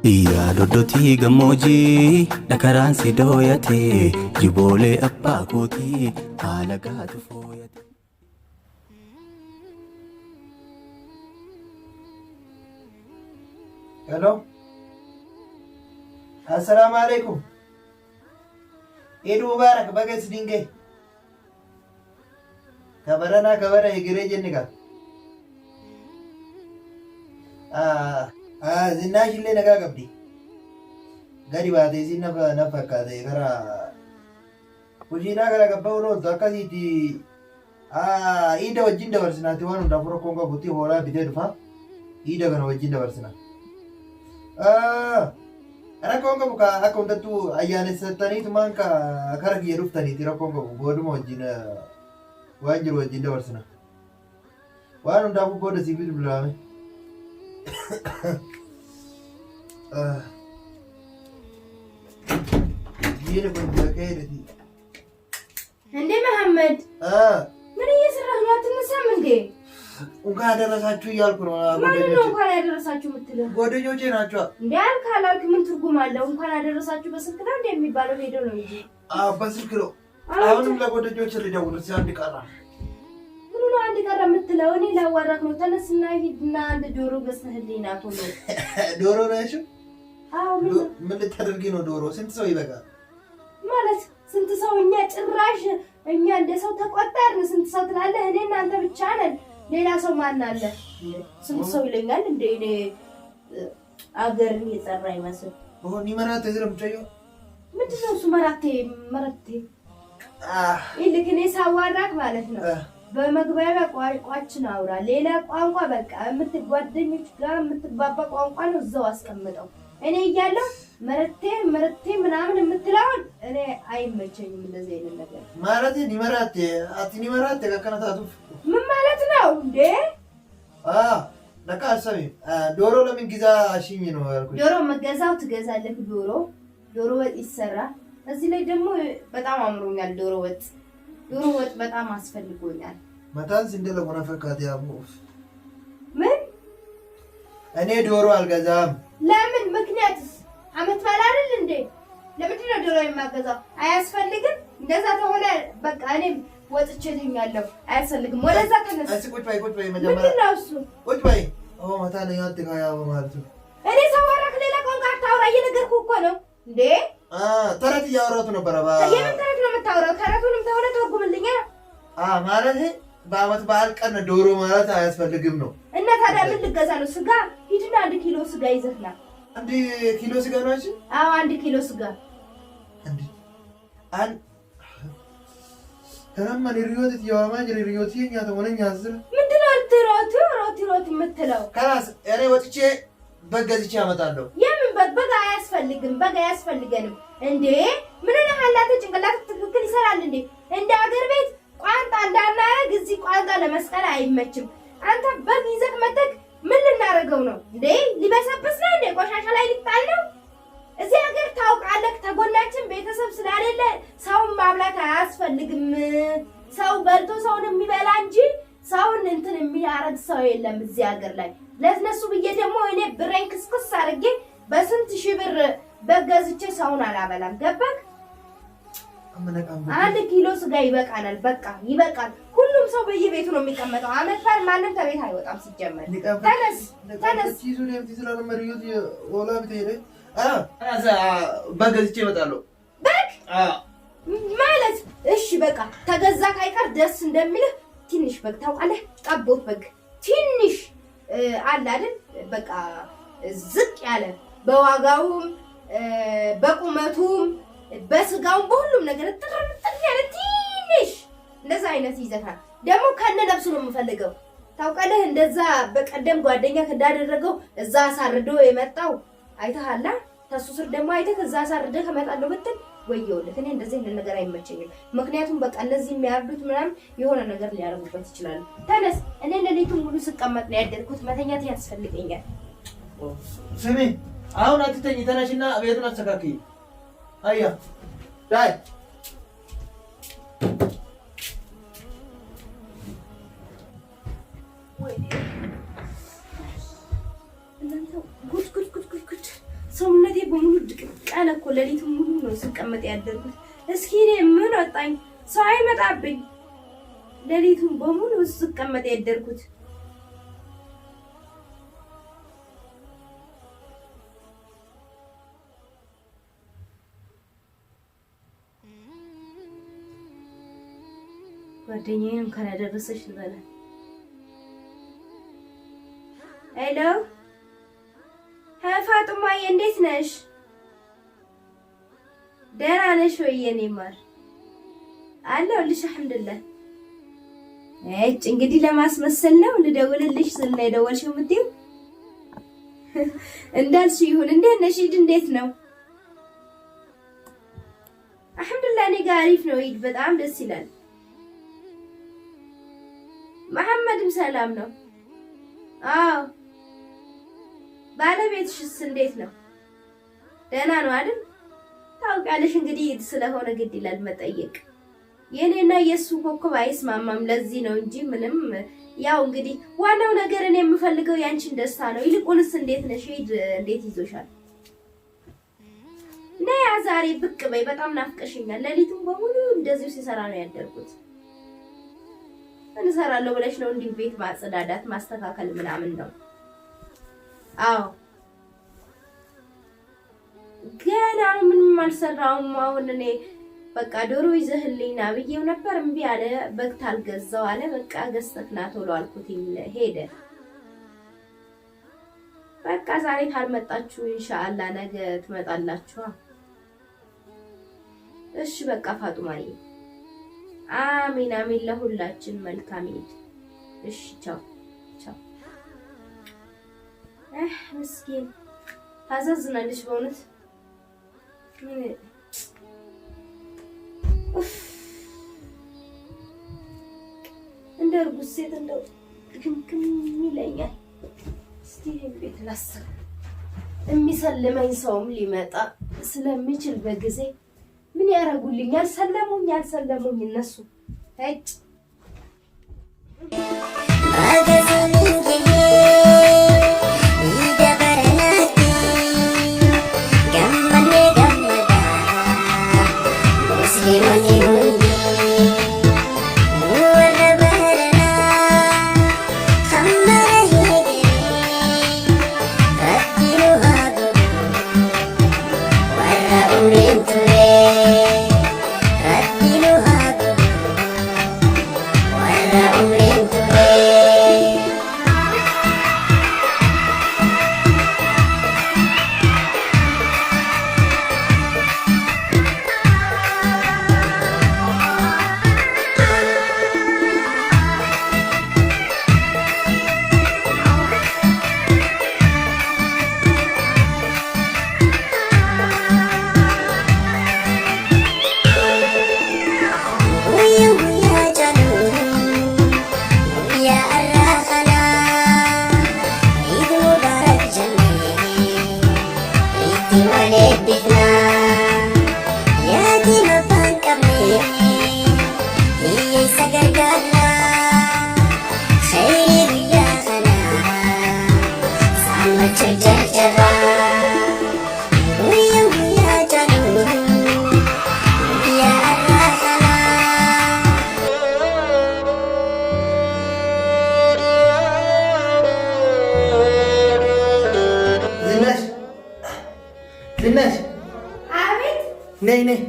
Iya dodoti gamoji dakaran sidoyate jibole appa koti alagatu foyate. Hello. Assalamu alaikum. Eid Mubarak baga sidinge. Kabara igire jenniga. Zinnash illee nagaa qabdi. Gadi baatee si na fakkaate gara hojiidhaa gara gabbaa ooltu akkasitti iida wajjin dabarsinaatti waan hundaaf rakkoon qabutti hoolaa bitee dhufa. Iida kana wajjin dabarsina. Rakkoon qabu akka hundattuu ayyaanessataniitumaan kara kiyya dhuftaniiti rakkoon qabu booduma wajjin waan jiru wajjin dabarsina. Waan hundaafuu booda siif bilbilaame. Yine bana kaydı. Ende Muhammed. Beni yesirah ነው አትነሳም እንዴ? እንኳን አደረሳችሁ እያልኩ ነው። ማን ነው እንኳን ያደረሳችሁ የምትለው? ጓደኞቼ ናቸው። እንዴ አልካላልክ ምን ትርጉም አለው? እንኳን አደረሳችሁ በስልክ ነው እንዴ የሚባለው? ሄዶ ነው እንጂ። በስልክ ነው። አሁንም ለጓደኞቼ ልደውል እስኪ አንድ ቀራ። ምን ነው አንድ ቀራ የምትለው? እኔ ላዋራክ ነው። ተነስና ሂድና አንድ ዶሮ ገዝተህልኝ ና ቶሎ። ዶሮ ነው ያልሽው? አዎ። ምን ልታደርጊ ነው ዶሮ? ስንት ሰው ይበቃል? ማለት ስንት ሰው? እኛ ጭራሽ እኛ እንደ ሰው ተቆጣርን። ስንት ሰው ትላለህ? እኔ እናንተ ብቻ ነን። ሌላ ሰው ማን አለ? ስንት ሰው ይለኛል እንደ እኔ አገርን የጠራ ይመስል። ኦኒ መራቴ ዝም ጨዮ ምንድን ነው እሱ? መራቴ ይልክ እኔ ሳዋራክ ማለት ነው። በመግባቢያ ቋንቋችን አውራ። ሌላ ቋንቋ በቃ የምትጓደኞች ጋር የምትባባ ቋንቋ ነው እዛው አስቀምጠው። እኔ እያለሁ መረቴ ምናምን የምትለውን እኔ አይመቸኝም እንደዚህ አይነት ነገር። ማለት ኒመራቴ ኒመራቴ ከከነታቱ ምን ማለት ነው እንዴ? ለካ አሰሚ ዶሮ ለምን ግዛ አሽኝ ነው ያልኩት። ዶሮ መገዛው ትገዛለህ። ዶሮ ወጥ ይሰራል። እዚህ ላይ ደግሞ በጣም አምሮኛል ዶሮ ወጥ በጣም አስፈልጎኛል። መታንስ እንደለሆነ ፈካት ያሙ ምን እኔ ዶሮ አልገዛም። ለምን? ምክንያቱስ አመት በዓል አይደል እንዴ? ለምንድን ነው ዶሮ የማገዛው? አያስፈልግም። እንደዛ ተሆነ በቃ እኔ ወጥቼ ተኛለሁ። አያስፈልግም። ወደዛ ተነስ። እሺ ቁጭ በይ መጀመሪያ። ምንድን ነው እሱ? ቁጭ በይ። ማታ ነው ያትካያ ማለት ነው። እኔ ሰወራክ ሌላ ቋንቋ አታውራ እየነገርኩህ እኮ ነው እንዴ። ተረት እያወራሁት ነበር። የምን ተረት ነው የምታወራው? ተረቱንም ተሆነ ተርጉምልኛ። ማለት በአመት በዓል ቀን ዶሮ ማለት አያስፈልግም ነው። እና ታዲያ ምን ልገዛ ነው? ስጋ ሂድና 1 ኪሎ ስጋ ይዘህ ና። 1 ኪሎ ስጋ ነው እሺ? አዎ 1 ኪሎ ስጋ። ተናማ ሪዮት ይያማ ሪዮት ይኛ ተሆነኛ አዝር ምንድን ነው ሮት የምትለው? ከራስ እኔ ወጥቼ በገዝቼ አመጣለሁ። የምን በግ አያስፈልግም። በግ አያስፈልገንም እንዴ? ምን ነው ሐላተ ጭንቅላት ትክክል ይሰራል እንዴ? እንደ አገር ቤት ቋንጣ እንዳናረግ እዚህ ቋንጣ ለመስቀል አይመችም። አንተ በግ ይዘህ መተክ ምን ልናረገው ነው እንዴ? ሊበሰብስ ነው እንዴ? ቆሻሻ ላይ ሊጣል ነው? እዚህ ሀገር ታውቃለህ፣ ተጎናችን ቤተሰብ ስላሌለ ሰውን ማብላት አያስፈልግም። ሰው በልቶ ሰውን የሚበላ እንጂ ሰውን እንትን የሚያረግ ሰው የለም እዚህ ሀገር ላይ። ለነሱ ብዬ ደግሞ እኔ ብሬን ክስክስ አድርጌ በስንት ሺህ ብር በገዝቼ ሰውን አላበላም። ገባክ? 1 ኪሎ ስጋ ይበቃናል። በቃ ይበቃል። ሁሉም ሰው በየቤቱ ነው የሚቀመጠው። አመት በዓል ማንም ከቤት አይወጣም ሲጀመር። ተነስ ይዙ ለምት ይስላል መሪዮት ወላ ብትሄደ በገዝቼ እመጣለሁ። በግ ማለት እሺ በቃ ተገዛ ካይቀር ደስ እንደሚልህ ትንሽ በግ ታውቃለህ? ጠቦት በግ ትንሽ አለ አይደል? በቃ ዝቅ ያለ በዋጋውም በቁመቱም በስጋውም በሁሉም ነገር ጥርጥር ያለ ትንሽ እንደዛ አይነት ይዘታል። ደግሞ ከነ ነፍሱ ነው የምፈልገው። ታውቃለህ? እንደዛ በቀደም ጓደኛ እንዳደረገው እዛ አሳርዶ የመጣው አይተሃላ? ተሱ ስር ደግሞ አይተህ እዛ አሳርደ ከመጣለው ብትል ወየውልህ። እኔ እንደዚህ አይነት ነገር አይመቸኝም። ምክንያቱም በቃ እነዚህ የሚያርዱት ምናምን የሆነ ነገር ሊያረጉበት ይችላሉ። ተነስ። እኔ ለሌቱን ሙሉ ስቀመጥ ነው ያደርኩት። መተኛት ያስፈልገኛል። ስሚ አሁን አትተኝ። ተነሽና ቤቱን አስተካክይ። አያ ዳይ እናንተ ጉድ በሙሉ ድቅቅ አለ እኮ ሌሊቱን ሙሉ ነው ስቀመጥ ያደርኩት። እስኪ እኔ ምን ወጣኝ? ሰው አይመጣብኝ። ሌሊቱን በሙሉ ስቀመጥ ያደርኩት። ጓደኛዬን ካላደረሰሽ ልበላ። ሄሎ ፋጡማዬ እንዴት ነሽ? ደህና ነሽ ወይ የኔ ማር? አለሁልሽ አልሐምዱሊላህ። እንግዲህ ለማስመሰል ነው ልደውልልሽ ስል ነው የደወልሽው የምትይው? እንዳልሽ ይሁን። እንዴት ነሽ? ኢድ እንዴት ነው? አልሐምዱሊላህ እኔ ጋር አሪፍ ነው። ኢድ በጣም ደስ ይላል። መሐመድም ሰላም ነው። አዎ ባለቤትሽስ እንዴት ነው? ደህና ነው አይደል? ታውቂያለሽ እንግዲህ ኢድ ስለሆነ ግድ ይላል መጠየቅ። የኔና የሱ ኮከብ አይስማማም። ለዚህ ነው እንጂ ምንም ያው እንግዲህ ዋናው ነገር እኔ የምፈልገው ያንቺን ደስታ ነው። ይልቁንስ እንዴት ነሽ? ኢድ እንዴት ይዞሻል? ነያ ዛሬ ብቅ በይ፣ በጣም ናፍቀሽኛል። ሌሊቱን በሙሉ እንደዚሁ ሲሰራ ነው ያደርኩት። ምን እሰራለሁ ብለሽ ነው? እንዲሁ ቤት ማጽዳዳት ማስተካከል ምናምን ነው። አዎ ገና ምንም አልሰራውም። አሁን እኔ በቃ ዶሮ ይዘህልኝ ና ብዬው ነበር፣ እምቢ አለ። በግት አልገዛው አለ። በቃ ገዝተህ ና ቶሎ አልኩት፣ ሄደ። በቃ ዛሬ ካልመጣችሁ ኢንሻአላህ ነገ ትመጣላችሁ። እሺ በቃ ፋጡማዬ፣ አሚን አሚን። ለሁላችን መልካም ኢድ። እሺ ቻው ቻው። ምስኪን ታዛዝናለች በእውነት። እንደ እርጉዝ ሴት እንደው ግምግም ይለኛል። እስቲ ቤት ላስብ። የሚሰልመኝ ሰውም ሊመጣ ስለሚችል በጊዜ ምን ያደርጉልኛል? ሰለሙኝ አልሰለሙኝ እነሱ እጭ ዝናሽ አቤት። ነይ ነይ።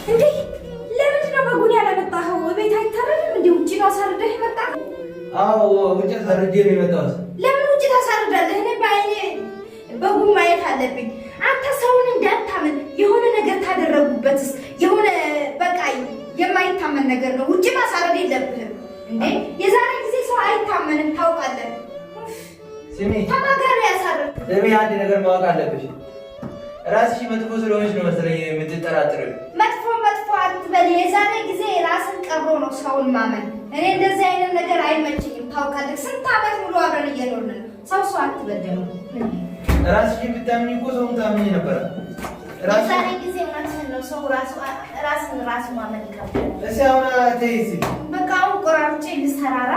እንዴ ለምንድን ነው በጉን ያላመጣኸው? ቤት አይታረድም እንዴ? ውጪ ነው አሳርደህ የመጣኸው? አዎ ውጪ አሳርዴ ነው የመጣሁት። ለምን ውጪ ታሳርዳለህ? እኔ በዓይኔ በጉን ማየት አለብኝ። አንተ ሰውን እንዳታምን የሆነ ነገር ታደረጉበትስ የሆነ በቃ የማይታመን ነገር ነው። ውጪ ማሳረድ የለብህም እንዴ። የዛሬ ጊዜ ሰው አይታመንም ታውቃለህ። ስሚ ተማገር ያሳረድ። ስሚ አንድ ነገር ማወቅ አለብሽ። ራስሽ መጥፎ ስለሆነች ነው መሰለኝ የምትጠራጥሪው። መጥፎ አትበል። የዛሬ ጊዜ ራስን ቀብሮ ነው ሰውን ማመን። እኔ እንደዚህ አይነት ነገር አይመችኝም ታውቃለህ። ስንት ዓመት ሙሉ አብረን እየኖርን ነው። ሰው አትበደሉ። ራስሽ ብታምኚ እኮ ሰውን ታምኚ ነበር። ዛሬ ጊዜ እውነትህን ነው። ሰው ራሱ ማመን ይከብዳል። እሺ አሁን ተይዚ በቃ አሁን ቆራርጬ ልሰራራ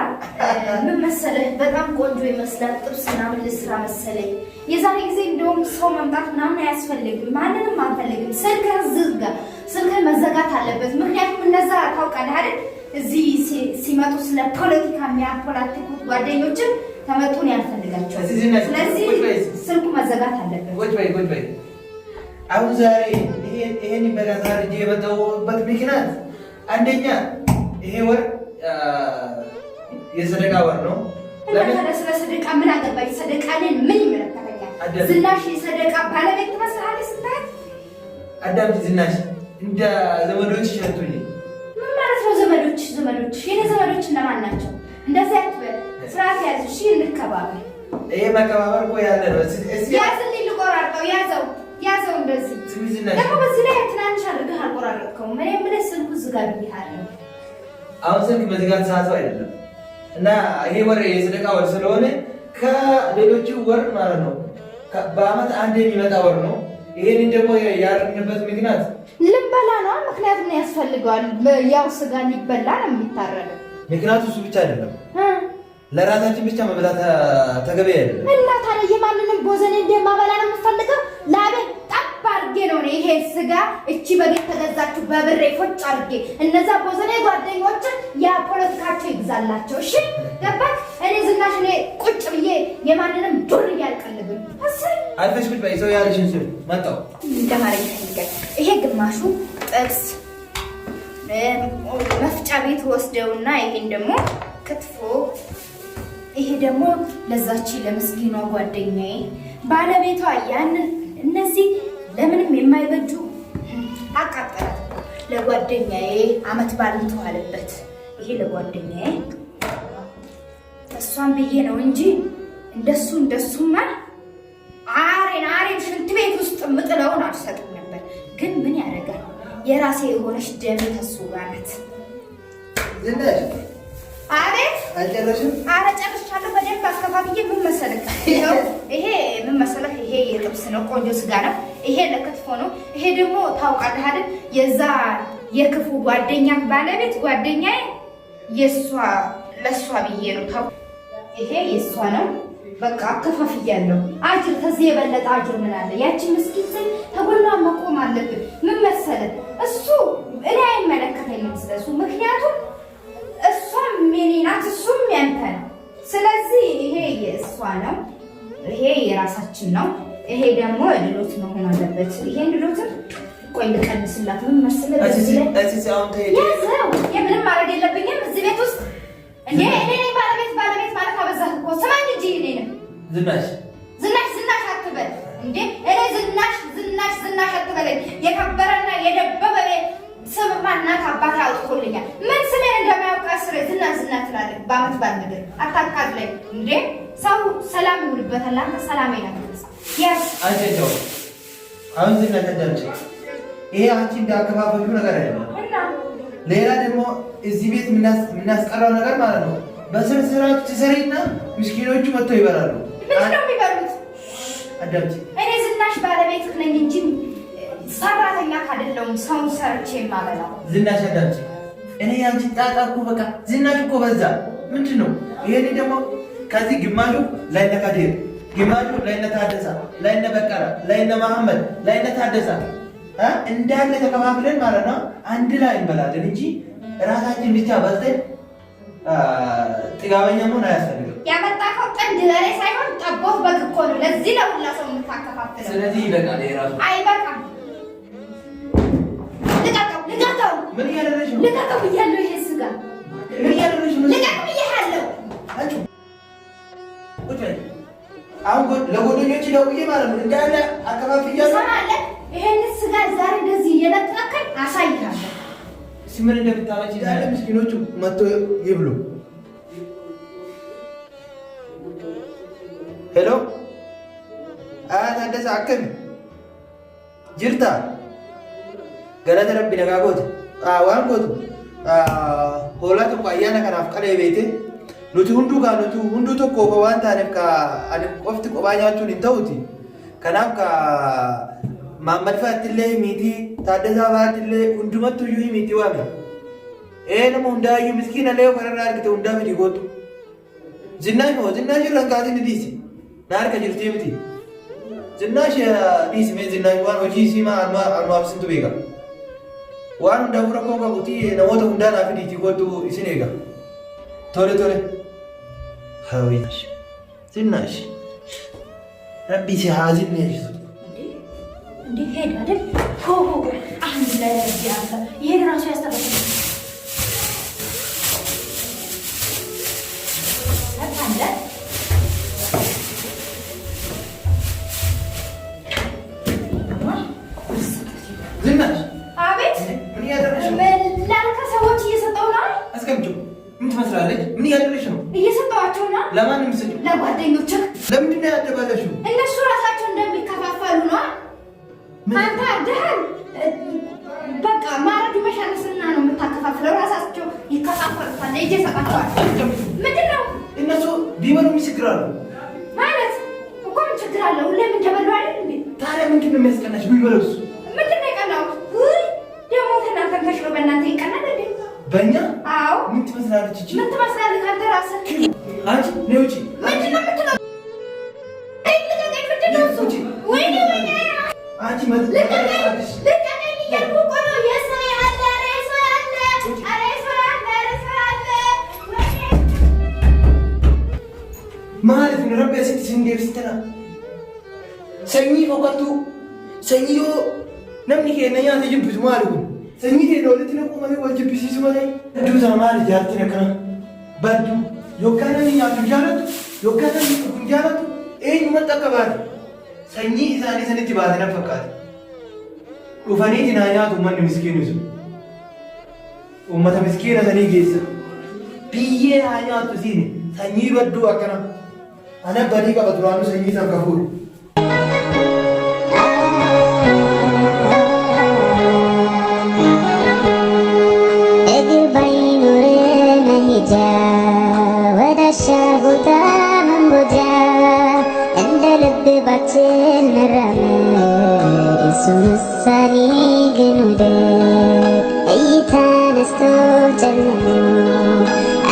ምን መሰለህ፣ በጣም ቆንጆ ይመስላል። ጥብስ ምናምን ልስራ መሰለኝ። የዛሬ ጊዜ እንደውም ሰው መምጣት ምናምን አያስፈልግም፣ ማንንም አንፈልግም። ስልክህ ዝጋ፣ ስልክህ መዘጋት አለበት። ምክንያቱም እነዛ ታውቃለህ አይደል እዚህ ሲመጡ ስለ ፖለቲካ የሚያፖላቲኩት ጓደኞችን ተመጡን ያልፈልጋቸው። ስለዚህ ስልኩ መዘጋት አለበት። ቁጭ በይ። አሁን ዛሬ ይሄን በጋዛር እጄ የመጣሁበት ምክንያት አንደኛ ይሄ ወር የሰደቃ ወር ነው። ስለ ሰደቃ ምን አገባኝ? ሰደቃንን ምን ይመለከተኛል? ዝናሽ የሰደቃ ባለቤት ትመስላለች ስታይ። አዳምጪ፣ ዝናሽ እንደ ዘመዶች ሸቱኝ። ምን ማለት ነው ዘመዶች? የኔ ዘመዶች እነማን ናቸው? እንደዚህ አትበል፣ ስርዓት ያዝ። እሺ እንከባበር። ይሄ መከባበር እኮ ያለ ነው። ያዝልኝ፣ ልቆራርጠው። ያዘው እንደዚህ ደግሞ በዚህ ላይ ትናንሽ አድርገህ አልቆራረጥከውም። እኔ የምልህ ስልኩ ዝጋ ብዬሃለሁ። አሁን ስልክ መዝጋት ሰዓቱ አይደለም እና ይሄ ወር የሰደቃ ወር ስለሆነ ከሌሎቹ ወር ማለት ነው በአመት አንድ የሚመጣ ወር ነው። ይሄንን ደግሞ ያደረግንበት ምክንያት ልንበላ ነው። ምክንያቱም ያስፈልገዋል። ያው ስጋ ሊበላ ነው የሚታረደው። ምክንያቱ እሱ ብቻ አይደለም፣ ለራሳችን ብቻ መብላት ተገቢ አይደለም። እና ታዲያ የማንንም ቦዘኔ እንደማበላ ነው የምፈልገው? ላቤን ጠብ አድርጌ ነው ይሄ ስጋ እቺ በጌት ተገዛችሁ በብሬ ፎጭ አድርጌ እነዛ ቦዘኔ ጓደኞችን የፖለቲካቸው ይግዛላቸው። እሺ ገባክ? እኔ ዝናሽ እኔ ቁጭ ብዬ የማንንም ዱር እያልቀልብን አልፈሽ ቁጭ በይ። ሰው ያለሽን ስል መጣው እንደማረግ ይፈልጋል። ይሄ ግማሹ ጥብስ መፍጫ ቤት ወስደውና ይሄን ደግሞ ክትፎ፣ ይሄ ደግሞ ለዛች ለምስኪኗ ጓደኛዬ ባለቤቷ ያንን እነዚህ ለምንም የማይበጁ አቃጠላት። ለጓደኛዬ አመት ባልን ተዋለበት። ይሄ ለጓደኛዬ እሷን ብዬ ነው እንጂ እንደሱማ አሬን ሽንት ቤት ውስጥ ምጥለውን አልሰጥም ነበር። ግን ምን ያደርጋል የራሴ የሆነች ደም ተሱ ጋር ናት። ዝናሽ አቤት አልጨረስም? ኧረ ጨርሻለሁ። በደንብ አስከፋፍዬ ምን መሰለህ፣ ይሄ ምን መሰለህ፣ ይሄ የጥብስ ነው፣ ቆንጆ ስጋ ነው። ይሄ ለክትፎ ነው። ይሄ ደግሞ ታውቃለህ አይደል የዛ የክፉ ጓደኛ ባለቤት ጓደኛዬ ለእሷ ብዬ ነው። ይሄ የእሷ ነው። በቃ አከፋፍያለሁ። አጅር ከዚህ የበለጠ አጅር ምን አለ? ያችን ምስኪን ስል ተጎኗ መቆም አለብን። ምን መሰለህ እሱ እኔ አይመለከተኝም ስለሱ፣ ምክንያቱም እሷም የኔ ናት እሱም ያንተ ነው። ስለዚህ ይሄ የእሷ ነው፣ ይሄ የራሳችን ነው። ይሄ ደግሞ ድሎት መሆን አለበት። ይሄን ድሎትን ቆይ ልቀንስላት። ምን መሰለህ ያዘው የምንም ማድረግ የለብኝም እዚህ ቤት ውስጥ እንዴ። እኔ ነኝ ባለቤት ማለት አበዛህ እኮ። ስማኝ እንጂ እኔ ነኝ ዝናሽ አትበል እንዴ። እኔ ዝናሽ አትበለኝ። የከበረና የደበበ ስም እናት አባት አውጥቶልኛል። ምን ስሜን እንደማያውቅ ስሬ ዝና ትላለህ። በአመት ባልምድር አታቃጥለኝ እንዴ። ሰው ሰላም ይውልበታል። አንተ ሰላም ይናገርሳ ያስ አጀጆ አሁን ዝና ተደርጭ። ይሄ አንቺ እንዳከፋፈሉ ነገር አይደለም። ሌላ ደግሞ እዚህ ቤት የምናስቀራው ነገር ማለት ነው። በስር ስራችሁ ትሰሪና ምስኪኖቹ መጥተው ይበላሉ። ምንድን ነው የሚበሉት? አዳምጪ። እኔ ዝናሽ ባለቤት ነኝ እንጂ ሰራተኛ አይደለሁም። ሰው ሰርቼ የማበላው። ዝናሽ አዳምጪ። እኔ ያንቺ ጣጣ እኮ በቃ ዝናሽ እኮ በዛ። ምንድን ነው ይሄን ደግሞ ከዚህ ግማሹ ላይነ ካዴር፣ ግማሹ ላይነ ታደሳ፣ ላይነ በቀራ፣ ላይነ መሐመድ፣ ላይነ ታደሳ እንዳለ ተከፋፍለን ማለት ነው አንድ ላይ እንበላለን እንጂ ራሳችን ብቻ በልተን ጥጋበኛ መሆን አያስፈልግም። ያመጣኸው ጥንድ በሬ ሳይሆን ጠቦት በግ እኮ ነው። ለዚህ ነው ሁላ ሰው የምታከፋፍለው። ስለዚህ ይበቃል። የራሱ አይበቃም። ልቀቀው። ምን እያደረግሽ ነው? ልቀቀው ብያለሁ። ይሄ ስጋ ምን እያደረግሽ ነው? ልቀቀው ብያለሁ። አሁን ለጎደኞች ደውዬ ማለት ነው እንዳለ አከፋፍያለሁ። ሰማለህ? ይሄን ስጋ ዛሬ እንደዚህ እየነጠቀኝ አሳይሃለሁ። ምን እንደምታመጪ ዛሬ ምስኪኖቹ መጥቶ ይብሉ። ሄሎ ታደሰ አከም ጅርታ ገለተ ረቢ ነጋጎት ዋን ጎቱ ሆላት እኮ አያና ከናፍ ቀለ ቤቴ ኑቲ ሁንዱ ጋ ኑቲ ሁንዱ tokko ko waan taaneef ka ani qofti qophaa nyaachuun hin ta'uti kanaaf ka Maammal Faattillee miti Taaddasaa Faattillee hundumattuu iyyuu miti waame. Nama hundaayyuu miskiina lee kanarraa argite hundaa miti gootu. Zinnaash irraan kaasee ni dhiisi. Na harka jirtii miti. Zinnaash dhiisime zinnaash waan hojii isii almaaf isintu beeka. Waan hundaaf rakkoo qabuti namoota hundaa naaf dhiitii gootu isin eega. Tole. Hawwiish. Zinnaash. Rabbi si haa zinneessu. እንዴት ሄድ አይደል? አሁን ለያለ ይሄን ራሱ ያስተካክላል። አጣለ ዝናሽ አቤት ምን ያደረግሽ ነው? ላልከ ሰዎች እየሰጠው ነው። አስቀምጪው። ምን ትመስላለች? ምን ያደረግሽ ነው? እየሰጠዋቸው ነው። ለማን ነው የምትሰጪው? ለጓደኞችህ። ለምንድን ነው ያደባለሽው? እነሱ ራሳቸው እንደሚከፋፈሉ ነው። አንተ አደህን በቃ ማረድ መሻለስና ነው የምታከፋፍለው። ራሳቸው ይከፋፈሉታል። እጄ ሰጣቸዋል። ምንድን ነው እነሱ ቢበሉ ይችግራሉ ማለት እኮ ምን ችግር አለው? ሁሌም እንደበሉ አይደል እንዴ? ታዲያ ምንድን ነው የሚያስቀናሽ? ቢበሉ እሱ ምንድን ነው የቀናው? ደግሞ ተናንተን ተሽሎ በእናንተ ይቀናል እንዴ? በእኛ? አዎ። ምን ትመስላለች እቺ? ምን ትመስላለች አንተ ራስህ? አንቺ ነይ ውጪ። ምንድን ነው የምትለው? ምንድን ነው እሱ? ወይኔ አንቺ ማለት ልቀቀኝ እያልኩ እኮ ነው። የሰው ያለ ሬሳ ያለ ማለት ነው። ረቢ ያሲት ሲንዴር ስትና ሰኚ ፎከቱ ሰኚዮ ነምኒ ከነኛ ተጅብስ ማለኩ ሰኚ ከዶ ለትነቁ ማለት ወጅብሲሱ ማለት ዱታ ማለት ጃርቲነ ከና ባዱ ዮካናኒ ያቱጃለቱ ዮካናኒ ኩንጃለቱ ኤኝ መጠቀባል ሰኚ ኢሳኒ ሰንቲ ባተና ፈቃት ኡፋኒ ዲናያቱ ማን ምስኪኑ ሱ ኡመተ ምስኪና ሰኒ ጌስ ቢዬ አያቱ ሲኒ ሰኚ በዱ አከና አነ በዲ ቀበጥራኑ ሰኚ ተከፉ ባችን መራመድ እሱን ውሳኔ ግን ውደድ እይተነስቶ ጨልሞ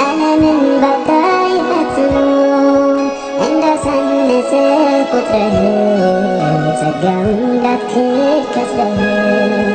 ዓለምን ባታይ ፈትኖ እንዳሳነሰ ቁጥረህ ጸጋውን እንዳትክድ ከስረህ